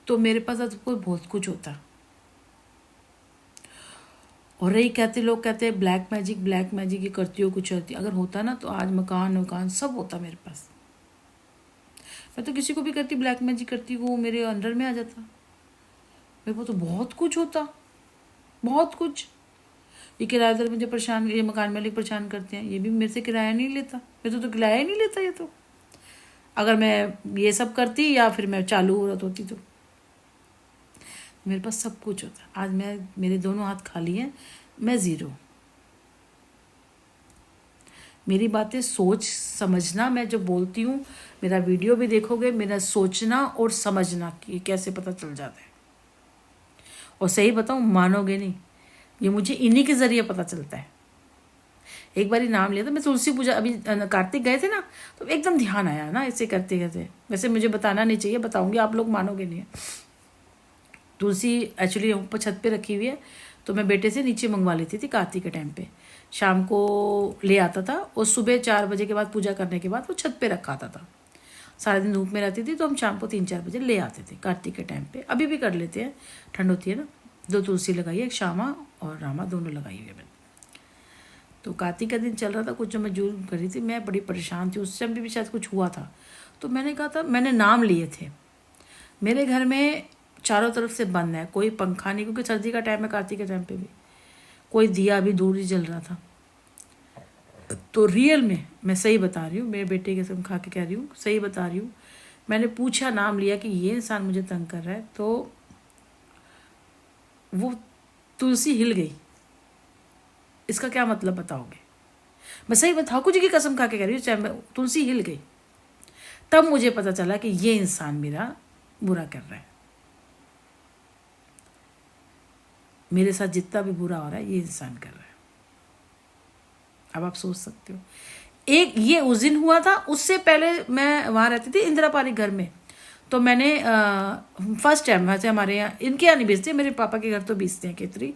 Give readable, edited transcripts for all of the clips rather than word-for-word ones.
तो मेरे पास आज कोई बहुत कुछ होता। और रही कहते लोग कहते हैं ब्लैक मैजिक ये करती हो कुछ होती, अगर होता ना तो आज मकान सब होता मेरे पास। मैं तो किसी को भी करती ब्लैक मैजिक करती, वो मेरे अंडर में आ जाता। मेरे को तो बहुत कुछ होता, बहुत कुछ। ये किराएदार मुझे परेशान, ये मकान मालिक परेशान करते हैं, ये भी मेरे से किराया नहीं लेता, मेरे तो किराया ही नहीं लेता ये तो। अगर मैं ये सब करती या फिर मैं चालू औरत होती तो मेरे पास सब कुछ होता। आज मेरे दोनों हाथ खाली हैं, मैं ज़ीरो। मेरी बातें सोच समझना, मैं जो बोलती हूँ, मेरा वीडियो भी देखोगे, मेरा सोचना और समझना कि कैसे पता चल जाता है। और सही बताऊँ, मानोगे नहीं, ये मुझे इन्हीं के ज़रिए पता चलता है। एक बार ही नाम लिया था मैं, तुलसी पूजा अभी कार्तिक गए थे ना, तो एकदम ध्यान आया ना इसे करते करते। वैसे मुझे बताना नहीं चाहिए, बताऊंगी, आप लोग मानोगे नहीं। तुलसी एक्चुअली ऊपर छत पे रखी हुई है, तो मैं बेटे से नीचे मंगवा लेती थी कार्तिक के टाइम पे। शाम को ले आता था और सुबह 4 बजे के बाद पूजा करने के बाद वो छत पे रखा आता था। सारा दिन धूप में रहती थी, तो हम शाम को 3-4 बजे ले आते थे कार्तिक के टाइम पे। अभी भी कर लेते हैं, ठंड होती है ना। 2 तुलसी लगाई है, एक श्यामा और रामा दोनों लगाई हुई है मैंने। तो कार्तिक का दिन चल रहा था, कुछ जो मैं जून कर रही थी, मैं बड़ी परेशान थी। उस टाइम भी शायद कुछ हुआ था, तो मैंने कहा था, मैंने नाम लिए थे। मेरे घर में चारों तरफ से बंद है, कोई पंखा नहीं, क्योंकि सर्दी का टाइम है, कार्तिक के टाइम पे भी कोई दिया भी दूर ही जल रहा था। तो रियल में मैं सही बता रही हूँ, मेरे बेटे के कसम खा के कह रही हूँ, सही बता रही हूँ। मैंने पूछा, नाम लिया कि ये इंसान मुझे तंग कर रहा है, तो वो तुलसी हिल गई। इसका क्या मतलब बताओगे? मैं सही बताऊँ, कुछ की कसम खा के कह रही हूँ, चाहे मैं, तुलसी हिल गई। तब मुझे पता चला कि ये इंसान मेरा बुरा कर रहा है। मेरे साथ जितना भी बुरा हो रहा है, ये इंसान कर रहा है। अब आप सोच सकते हो, एक ये उस दिन हुआ था, उससे पहले मैं वहाँ रहती थी इंदिरा पार्क घर में। तो मैंने फर्स्ट टाइम, वैसे हमारे यहाँ इनके यहाँ नहीं बेचते, मेरे पापा के घर तो बेचते हैं खेतरी,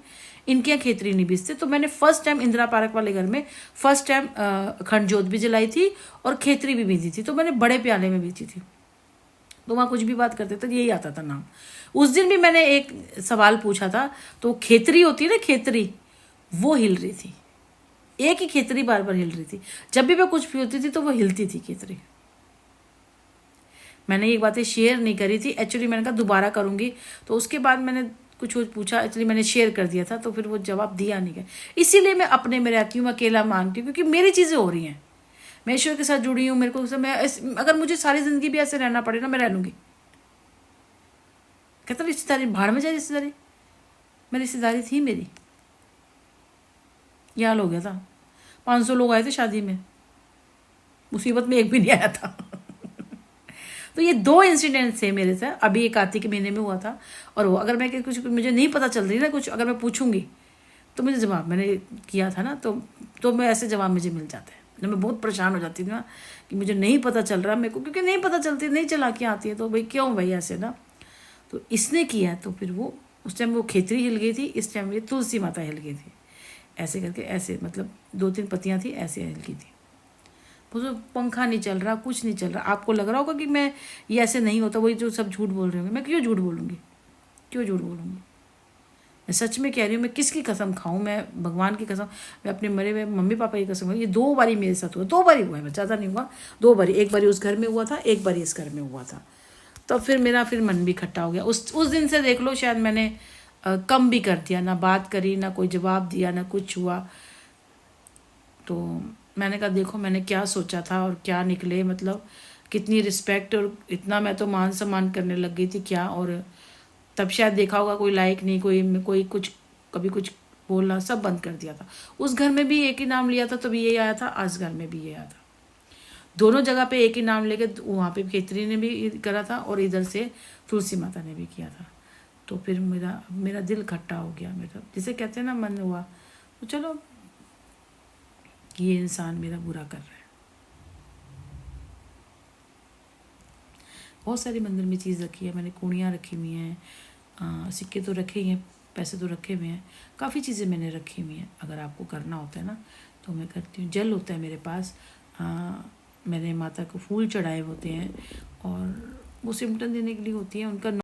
इनके यहाँ खेतरी नहीं बेचते। तो मैंने फर्स्ट टाइम इंदिरा पार्क वाले घर में फर्स्ट टाइम अखंड जोत भी जलाई थी और खेतरी भी बेची थी। तो मैंने बड़े प्याले में बेची थी, तो वहाँ कुछ भी बात करते थे, यही आता था नाम। उस दिन भी मैंने एक सवाल पूछा था, तो खेतरी होती है ना, खेतरी, वो हिल रही थी। एक ही खेतरी बार बार हिल रही थी, जब भी मैं कुछ भी होती थी तो वो हिलती थी खेतरी। मैंने ये बातें शेयर नहीं करी थी एक्चुअली, मैंने कहा दोबारा करूंगी। तो उसके बाद मैंने कुछ पूछा, एक्चुअली मैंने शेयर कर दिया था, तो फिर वो जवाब दिया नहीं गया। इसीलिए मैं अपने में रहती हूँ, मैं अकेला मानती हूँ, क्योंकि मेरी चीज़ें हो रही हैं, मैं ईश्वर के साथ जुड़ी हूँ। मेरे को मैं अगर मुझे सारी जिंदगी भी ऐसे रहना पड़े ना, मैं रह लूँगी। कहता रिश्तेदारी भाड़ में जाए, रिश्तेदारी, मैं रिश्तेदारी थी मेरी, ये हाल हो गया था। 500 लोग आए थे शादी में, मुसीबत में एक भी नहीं आया था। तो ये 2 इंसिडेंट थे मेरे साथ, अभी एक कार्तिक के महीने में हुआ था। और वो अगर मैं कुछ मुझे नहीं पता चल रही ना, कुछ अगर मैं पूछूंगी तो मुझे जवाब, मैंने किया था ना, तो मैं ऐसे जवाब मुझे मिल जाता है। जब मैं बहुत परेशान हो जाती थी ना कि मुझे नहीं पता चल रहा मेरे को, क्योंकि नहीं पता चलती, नहीं चालाकियाँ आती है, तो भाई क्यों भाई ऐसे ना। तो इसने किया, तो फिर वो उस टाइम वो खेतरी हिल गई थी, इस टाइम ये तुलसी माता हिल गई थी। ऐसे करके, ऐसे मतलब 2-3 पत्तियाँ थी, ऐसे हिल गई थी। वो पंखा नहीं चल रहा, कुछ नहीं चल रहा। आपको लग रहा होगा कि मैं ये ऐसे नहीं होता, वही जो सब झूठ बोल रहे होंगे। मैं क्यों झूठ बोलूँगी, क्यों झूठ बोलूँगी? मैं सच में कह रही हूँ। मैं किसकी कसम खाऊं? मैं भगवान की कसम, मैं अपने मरे हुए मम्मी पापा की कसम। ये 2 बारी मेरे साथ हुआ, 2 बारी हुआ है, ज़्यादा नहीं हुआ, 2 बारी। एक बारी उस घर में हुआ था, एक बारी इस घर में हुआ था। तो फिर मेरा मन भी खट्टा हो गया। उस दिन से देख लो, शायद मैंने कम भी कर दिया, ना बात करी, ना कोई जवाब दिया, ना कुछ हुआ। तो मैंने कहा देखो मैंने क्या सोचा था और क्या निकले, मतलब कितनी रिस्पेक्ट और इतना मैं तो मान सम्मान करने लग गई थी क्या। और तब शायद देखा होगा कोई लाइक नहीं, कोई कुछ, कभी कुछ बोलना, सब बंद कर दिया था। उस घर में भी एक ही नाम लिया था, तभी यही आया था, आज घर में भी ये आया था। दोनों जगह पे एक ही नाम लेके, वहाँ पे खेतरी ने भी करा था और इधर से तुलसी माता ने भी किया था। तो फिर मेरा दिल खट्टा हो गया, मेरा जिसे कहते हैं ना मन हुआ, तो चलो ये इंसान मेरा बुरा कर रहा है। बहुत सारी मंदिर में चीज़ रखी है मैंने, कूड़ियाँ रखी हुई हैं, सिक्के तो रखे ही हैं, पैसे तो रखे हुए हैं, काफ़ी चीज़ें मैंने रखी हुई हैं। अगर आपको करना होता है ना तो मैं करती हूँ। जल होता है मेरे पास, मैंने माता को फूल चढ़ाए होते हैं, और वो सिम्टन देने के लिए होती है उनका।